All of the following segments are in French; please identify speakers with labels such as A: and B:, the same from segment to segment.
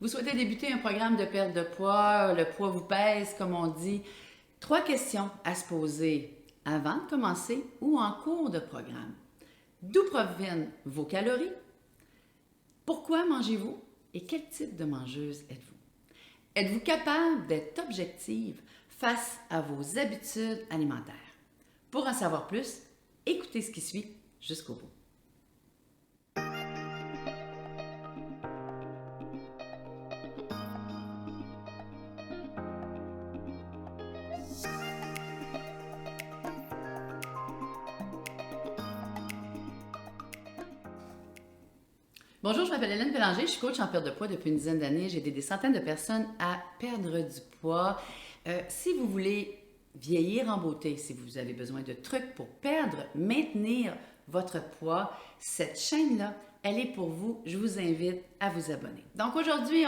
A: Vous souhaitez débuter un programme de perte de poids, le poids vous pèse, comme on dit. 3 questions à se poser avant de commencer ou en cours de programme. D'où proviennent vos calories? Pourquoi mangez-vous? Et quel type de mangeuse êtes-vous? Êtes-vous capable d'être objective face à vos habitudes alimentaires? Pour en savoir plus, écoutez ce qui suit jusqu'au bout. Bonjour, je m'appelle Hélène Bélanger, je suis coach en perte de poids depuis une dizaine d'années. J'ai aidé des centaines de personnes à perdre du poids. Si vous voulez vieillir en beauté, si vous avez besoin de trucs pour perdre, maintenir votre poids, cette chaîne-là, elle est pour vous. Je vous invite à vous abonner. Donc aujourd'hui,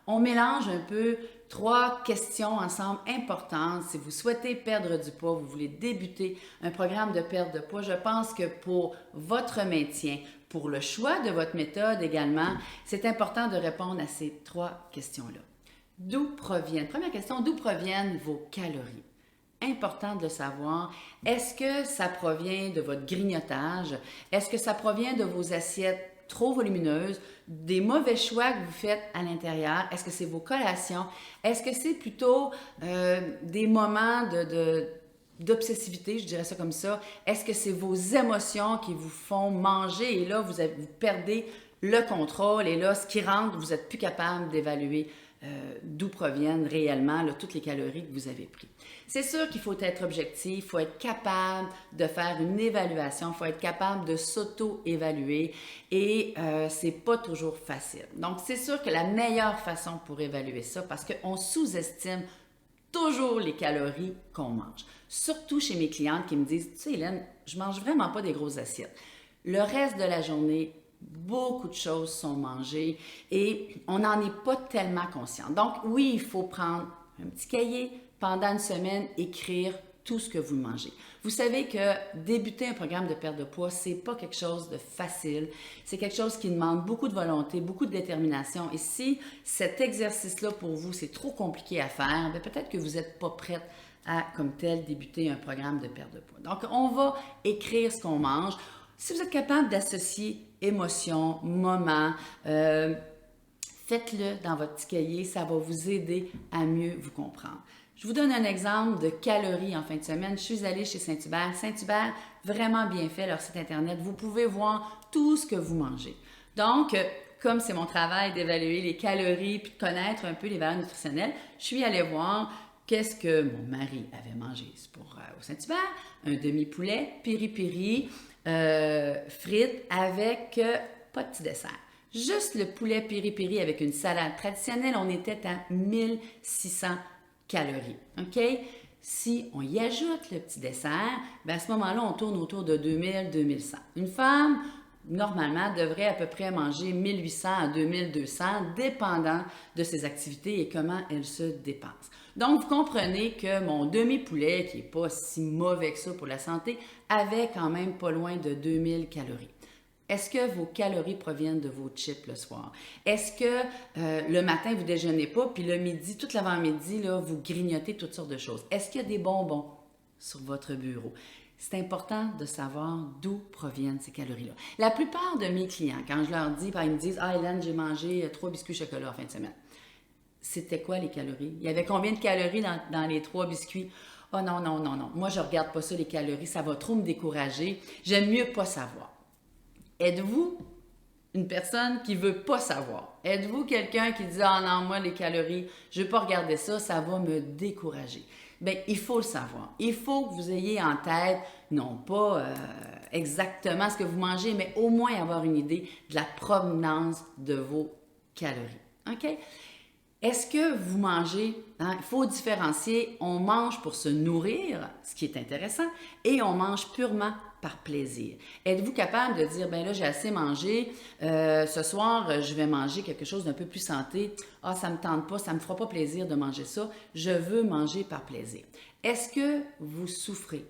A: on mélange un peu 3 questions ensemble importantes. Si vous souhaitez perdre du poids, vous voulez débuter un programme de perte de poids, je pense que pour votre maintien, pour le choix de votre méthode également, c'est important de répondre à ces 3 questions-là. Première question, d'où proviennent vos calories? Important de le savoir. Est-ce que ça provient de votre grignotage? Est-ce que ça provient de vos assiettes trop volumineuses, des mauvais choix que vous faites à l'intérieur? Est-ce que c'est vos collations? Est-ce que c'est plutôt des moments d'obsessivité, je dirais ça comme ça? Est-ce que c'est vos émotions qui vous font manger et là, vous perdez le contrôle et là, ce qui rentre, vous n'êtes plus capable d'évaluer d'où proviennent réellement toutes les calories que vous avez prises. C'est sûr qu'il faut être objectif, il faut être capable de faire une évaluation, il faut être capable de s'auto-évaluer et c'est pas toujours facile. Donc, c'est sûr que la meilleure façon pour évaluer ça, parce qu'on sous-estime toujours les calories qu'on mange. Surtout chez mes clientes qui me disent, tu sais Hélène, je mange vraiment pas des grosses assiettes. Le reste de la journée, beaucoup de choses sont mangées et on n'en est pas tellement conscient. Donc oui, il faut prendre un petit cahier pendant une semaine, écrire tout ce que vous mangez. Vous savez que débuter un programme de perte de poids, c'est pas quelque chose de facile. C'est quelque chose qui demande beaucoup de volonté, beaucoup de détermination. Et si cet exercice-là pour vous, c'est trop compliqué à faire, bien peut-être que vous n'êtes pas prête à, comme tel, débuter un programme de perte de poids. Donc, on va écrire ce qu'on mange. Si vous êtes capable d'associer émotion, moment, faites-le dans votre petit cahier, ça va vous aider à mieux vous comprendre. Je vous donne un exemple de calories en fin de semaine. Je suis allée chez Saint-Hubert. Saint-Hubert, vraiment bien fait, leur site Internet. Vous pouvez voir tout ce que vous mangez. Donc, comme c'est mon travail d'évaluer les calories puis de connaître un peu les valeurs nutritionnelles, je suis allée voir qu'est-ce que mon mari avait mangé. C'est pour au Saint-Hubert, un demi-poulet, piri-piri, frites avec pas de petit dessert. Juste le poulet piri-piri avec une salade traditionnelle, on était à 1600 calories. OK? Si on y ajoute le petit dessert, bien à ce moment-là, on tourne autour de 2000-2100. Une femme, normalement, devrait à peu près manger 1800 à 2200, dépendant de ses activités et comment elle se dépense. Donc, vous comprenez que mon demi-poulet, qui n'est pas si mauvais que ça pour la santé, avait quand même pas loin de 2000 calories. Est-ce que vos calories proviennent de vos chips le soir? Est-ce que le matin, vous ne déjeunez pas, puis le midi, tout l'avant-midi, là, vous grignotez toutes sortes de choses? Est-ce qu'il y a des bonbons sur votre bureau? C'est important de savoir d'où proviennent ces calories-là. La plupart de mes clients, quand je leur dis, ils me disent « Ah Hélène, j'ai mangé 3 biscuits chocolat en fin de semaine. » C'était quoi les calories? Il y avait combien de calories dans les 3 biscuits? « Oh non, non, non, non. Moi, je ne regarde pas ça, les calories. Ça va trop me décourager. J'aime mieux pas savoir. » Êtes-vous une personne qui ne veut pas savoir? Êtes-vous quelqu'un qui dit « Ah non, moi, les calories, je ne veux pas regarder ça, ça va me décourager. » Bien, il faut le savoir. Il faut que vous ayez en tête, non pas exactement ce que vous mangez, mais au moins avoir une idée de la provenance de vos calories. OK? Est-ce que vous mangez, il faut différencier, on mange pour se nourrir, ce qui est intéressant, et on mange purement par plaisir. Êtes-vous capable de dire, ben là, j'ai assez mangé, ce soir, je vais manger quelque chose d'un peu plus santé. Ah, ça ne me tente pas, ça ne me fera pas plaisir de manger ça, je veux manger par plaisir. Est-ce que vous souffrez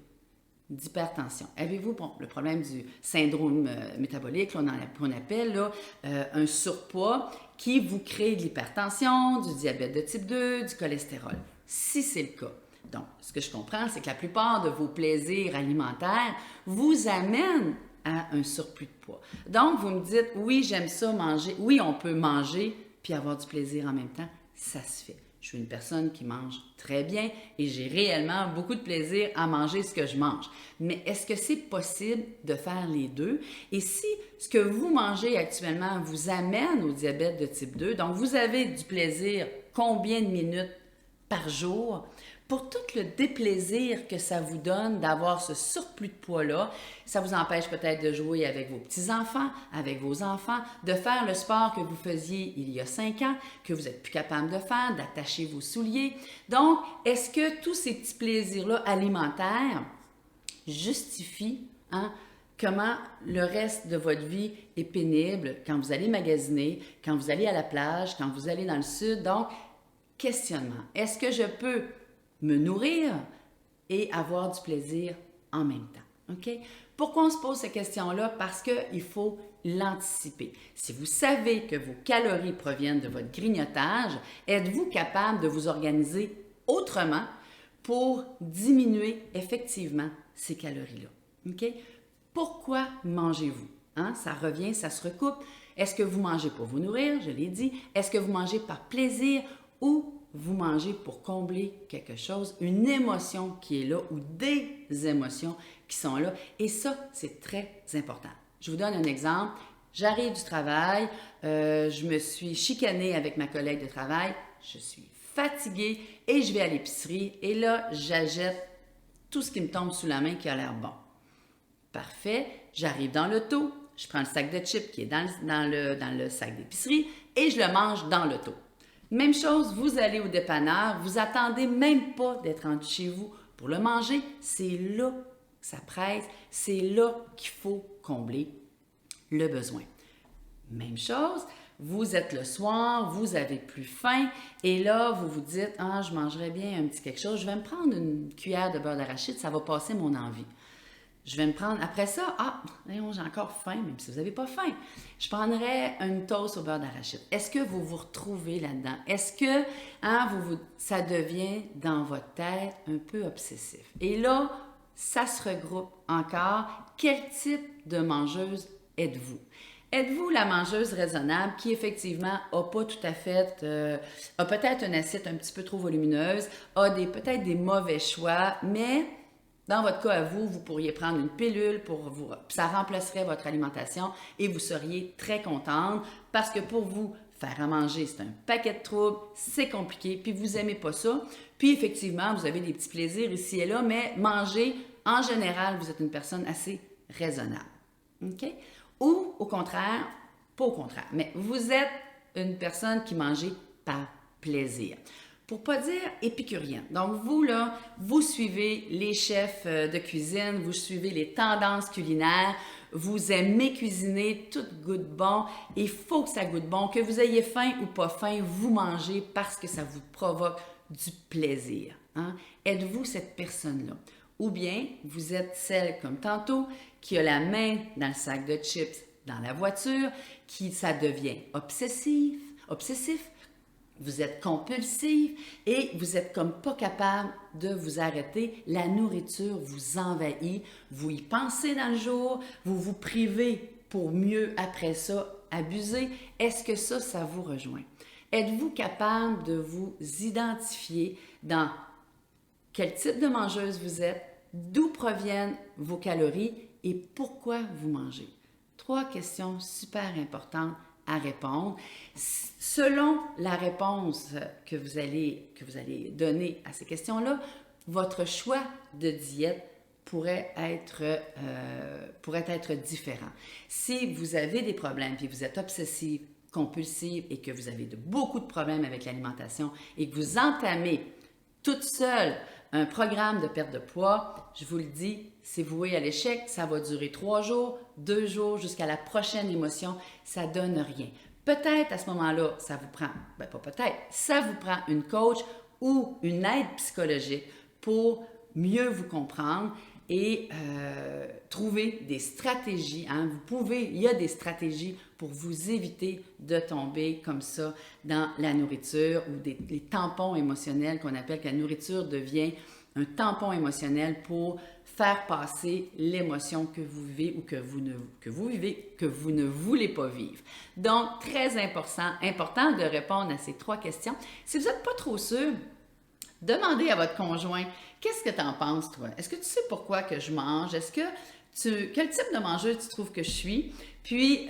A: d'hypertension? Avez-vous le problème du syndrome métabolique, qu'on appelle là, un surpoids qui vous crée de l'hypertension, du diabète de type 2, du cholestérol? Si c'est le cas, donc ce que je comprends, c'est que la plupart de vos plaisirs alimentaires vous amènent à un surplus de poids. Donc, vous me dites, oui, j'aime ça manger, oui, on peut manger puis avoir du plaisir en même temps, ça se fait. Je suis une personne qui mange très bien et j'ai réellement beaucoup de plaisir à manger ce que je mange. Mais est-ce que c'est possible de faire les deux? Et si ce que vous mangez actuellement vous amène au diabète de type 2, donc vous avez du plaisir combien de minutes par jour? Pour tout le déplaisir que ça vous donne d'avoir ce surplus de poids-là, ça vous empêche peut-être de jouer avec vos petits-enfants, avec vos enfants, de faire le sport que vous faisiez il y a 5 ans, que vous n'êtes plus capable de faire, d'attacher vos souliers. Donc, est-ce que tous ces petits plaisirs-là alimentaires justifient comment le reste de votre vie est pénible quand vous allez magasiner, quand vous allez à la plage, quand vous allez dans le sud? Donc, questionnement. Est-ce que je peux me nourrir et avoir du plaisir en même temps? OK? Pourquoi on se pose ces questions-là? Parce qu'il faut l'anticiper. Si vous savez que vos calories proviennent de votre grignotage, êtes-vous capable de vous organiser autrement pour diminuer effectivement ces calories-là? OK? Pourquoi mangez-vous? Ça revient, ça se recoupe. Est-ce que vous mangez pour vous nourrir? Je l'ai dit. Est-ce que vous mangez par plaisir ou vous mangez pour combler quelque chose, une émotion qui est là ou des émotions qui sont là? Et ça, c'est très important. Je vous donne un exemple. J'arrive du travail, je me suis chicanée avec ma collègue de travail, je suis fatiguée et je vais à l'épicerie et là, j'achète tout ce qui me tombe sous la main qui a l'air bon. Parfait, j'arrive dans l'auto, je prends le sac de chips qui est dans le sac d'épicerie et je le mange dans l'auto. Même chose, vous allez au dépanneur, vous attendez même pas d'être rendu chez vous pour le manger. C'est là que ça presse, c'est là qu'il faut combler le besoin. Même chose, vous êtes le soir, vous avez plus faim et là, vous vous dites « Ah, je mangerais bien un petit quelque chose, je vais me prendre une cuillère de beurre d'arachide, ça va passer mon envie. » Je vais me prendre, après ça, j'ai encore faim, même si vous n'avez pas faim. Je prendrais une toast au beurre d'arachide. Est-ce que vous vous retrouvez là-dedans? Est-ce que ça devient dans votre tête un peu obsessif? Et là, ça se regroupe encore. Quel type de mangeuse êtes-vous? Êtes-vous la mangeuse raisonnable qui, effectivement, n'a pas tout à fait, a peut-être une assiette un petit peu trop volumineuse, a peut-être des mauvais choix, mais dans votre cas à vous, vous pourriez prendre une pilule ça remplacerait votre alimentation et vous seriez très contente parce que pour vous, faire à manger, c'est un paquet de troubles, c'est compliqué, puis vous n'aimez pas ça. Puis effectivement, vous avez des petits plaisirs ici et là, mais manger, en général, vous êtes une personne assez raisonnable. OK? Ou au contraire, pas au contraire, mais vous êtes une personne qui mange par plaisir. Pour pas dire épicurienne. Donc, vous, là, vous suivez les chefs de cuisine, vous suivez les tendances culinaires, vous aimez cuisiner, tout goûte bon, il faut que ça goûte bon, que vous ayez faim ou pas faim, vous mangez parce que ça vous provoque du plaisir. Êtes-vous cette personne-là? Ou bien, vous êtes celle, comme tantôt, qui a la main dans le sac de chips dans la voiture, ça devient obsessif, vous êtes compulsif et vous êtes comme pas capable de vous arrêter. La nourriture vous envahit, vous y pensez dans le jour, vous vous privez pour mieux après ça abuser. Est-ce que ça vous rejoint? Êtes-vous capable de vous identifier dans quel type de mangeuse vous êtes, d'où proviennent vos calories et pourquoi vous mangez? 3 questions super importantes à répondre. Selon la réponse que vous allez donner à ces questions-là, votre choix de diète pourrait être différent. Si vous avez des problèmes, puis vous êtes obsessive, compulsive et que vous avez beaucoup de problèmes avec l'alimentation et que vous entamez toute seule un programme de perte de poids, je vous le dis, c'est voué à l'échec, ça va durer 3 jours, 2 jours, jusqu'à la prochaine émotion, ça donne rien. Peut-être à ce moment-là, ça vous prend, ça vous prend une coach ou une aide psychologique pour mieux vous comprendre et trouver des stratégies. Hein. Il y a des stratégies pour vous éviter de tomber comme ça dans la nourriture ou les tampons émotionnels qu'on appelle, que la nourriture devient un tampon émotionnel pour faire passer l'émotion que vous vivez ou que vous ne voulez pas vivre. Donc, très important de répondre à ces 3 questions. Si vous n'êtes pas trop sûr, demandez à votre conjoint, qu'est-ce que tu en penses, toi? Est-ce que tu sais pourquoi que je mange? Quel type de mangeur tu trouves que je suis? Puis,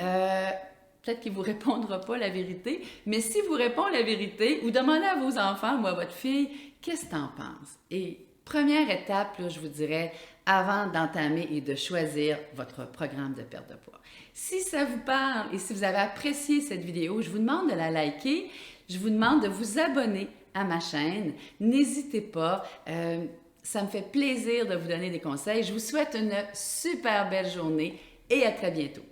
A: peut-être qu'il ne vous répondra pas la vérité, mais si vous répond la vérité, ou demandez à vos enfants ou à votre fille, qu'est-ce que tu en penses? Et première étape, là, je vous dirais, avant d'entamer et de choisir votre programme de perte de poids. Si ça vous parle et si vous avez apprécié cette vidéo, je vous demande de la liker, je vous demande de vous abonner à ma chaîne. N'hésitez pas, ça me fait plaisir de vous donner des conseils. Je vous souhaite une super belle journée et à très bientôt.